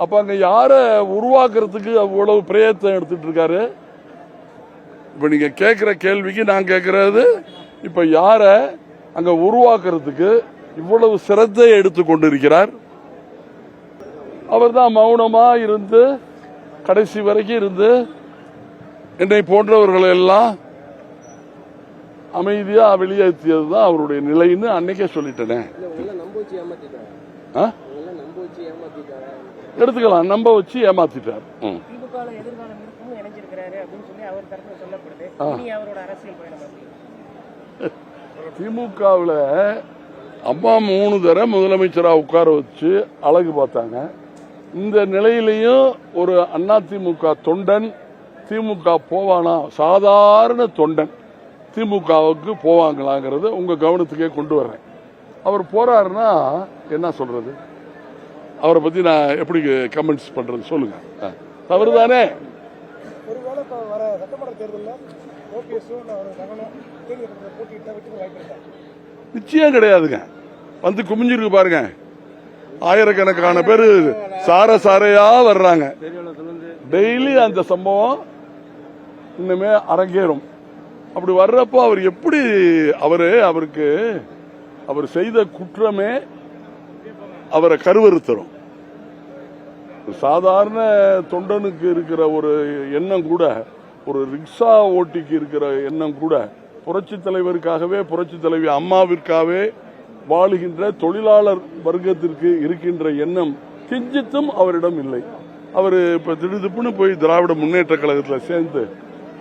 அப்ப அங்க யார உருவாக்குறதுக்கு அவ்வளவு பிரயத்தனம் எடுத்துட்டு இருக்காரு. இப்ப நீங்க கேட்கிற கேள்விக்கு நான் கேட்கறது, இப்ப யார அங்க உருவாக்குறதுக்கு இவ்வளவு சிரத்தை எடுத்துக் கொண்டிருக்கிறார். அவர் தான் மௌனமா இருந்து கடைசி வரைக்கும் இருந்து என்னை போன்றவர்கள் எல்லாம் அமைதியா வெளியேற்றியதுதான் அவருடைய நிலைன்னு அன்னைக்கே சொல்லிட்டேனே. எடுத்துக்கலாம், நம்ப வச்சு ஏமாத்திட்டார். திமுகவில் அம்மா 3 தடவை முதலமைச்சரா உட்கார வச்சு அழகு பார்த்தாங்க. இந்த நிலையிலையும் ஒரு அதிமுக தொண்டன் திமுக போவானா? சாதாரண தொண்டன் திமுகவுக்கு போவாங்களாங்கிறது உங்க கவனத்துக்கே கொண்டு வர்றேன். அவர் போறாருன்னா என்ன சொல்றது? அவரை பத்தி நான் எப்படி கமெண்ட்ஸ் பண்றது சொல்லுங்க. தவறுதானே? நிச்சயம் கிடையாதுங்க. வந்து குமிஞ்சிருக்கு பாருங்க, ஆயிரக்கணக்கான பேரு சாரையா வர்றாங்க. டெய்லி அந்த சம்பவம் இன்னுமே அரங்கேறும். அப்படி வர்றப்போ அவர் எப்படி அவருக்கு அவர் செய்த குற்றமே அவரை கருவறுத்தரும். சாதாரண தொண்டனுக்கு இருக்கிற ஒரு எண்ணம் கூட, ஒரு ரிக்ஷா ஓட்டிக்கு இருக்கிற எண்ணம் கூட, புரட்சி தலைவருக்காகவே புரட்சி தலைவி அம்மாவிற்காகவே வாழுகின்ற தொழிலாளர் வர்க்கத்திற்கு இருக்கின்ற எண்ணம் கிஞ்சித்தும் அவரிடம் இல்லை. அவர் இப்ப திடுதிப்புன்னு போய் திராவிட முன்னேற்ற கழகத்தில் சேர்ந்து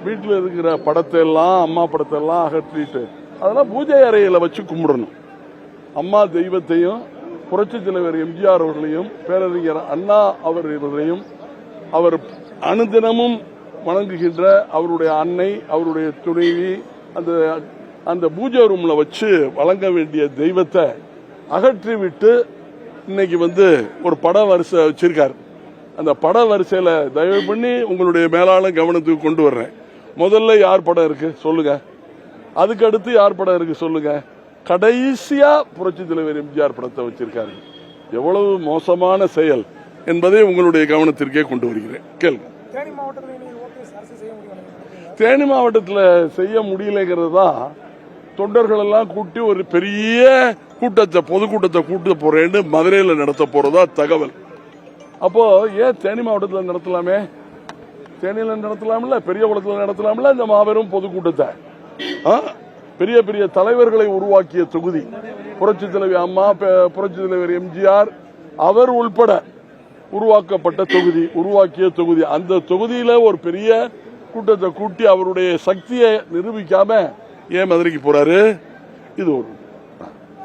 வீட்டில் இருக்கிற படத்தை எல்லாம், அம்மா படத்தை எல்லாம் அகற்றிட்டு அதெல்லாம் பூஜை அறையில வச்சு கும்பிடணும். அம்மா தெய்வத்தையும் புரட்சி தலைவர் எம்ஜிஆர் அவர்களையும் பேரறிஞர் அண்ணா அவர்களையும் அவர் அனுதினமும் வணங்குகின்ற அவருடைய அன்னை, அவருடைய துணைவி, அந்த பூஜை ரூம்ல வச்சு வழங்க வேண்டிய தெய்வத்தை அகற்றிவிட்டு இன்னைக்கு ஒரு பட வரிசை வச்சிருக்காரு. அந்த பட வரிசையில தயவு பண்ணி உங்களுடைய மேலாள கவனத்துக்கு கொண்டு வர்றேன். முதல்ல யார் படம் இருக்கு சொல்லுங்க, அதுக்கு அடுத்து யார் படம் இருக்கு சொல்லுங்க. கடைசியா புரட்சி தலைவர் எம்ஜிஆர் படத்தை வச்சிருக்காரு. எவ்வளவு மோசமான செயல் என்பதை உங்களுடைய கவனத்திற்கே கொண்டு வருகிறேன். கேளுங்க. தேனி மாவட்டத்தில் செய்ய முடியலைங்கிறது தான் தொண்டர்கள் எல்லாம் கூட்டி ஒரு பெரிய பொதுக்கூட்டத்தை கூட்ட போறேன்னு மதுரையில் நடத்த போறதா தகவல். அப்போ ஏன் தேனி மாவட்டத்தில் நடத்தலாமே? தேனியில நடத்தலாம்ல, பெரிய குளத்தில் நடத்தலாம்ல. இந்த மாபெரும் பொதுக்கூட்டத்தை பெரிய பெரிய தலைவர்களை உருவாக்கிய தொகுதி புரட்சி தலைவி அம்மா, புரட்சி தலைவர் எம்ஜிஆர் அவர் உள்பட உருவாக்கப்பட்ட தொகுதி, உருவாக்கிய தொகுதி. அந்த தொகுதியில ஒரு பெரிய கூட்டத்தை கூட்டி அவருடைய சக்தியை நிரூபிக்காம ஏன் மதுரைக்கு போறாரு? இது ஒரு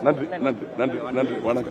நன்றி நன்றி நன்றி நன்றி வணக்கம்.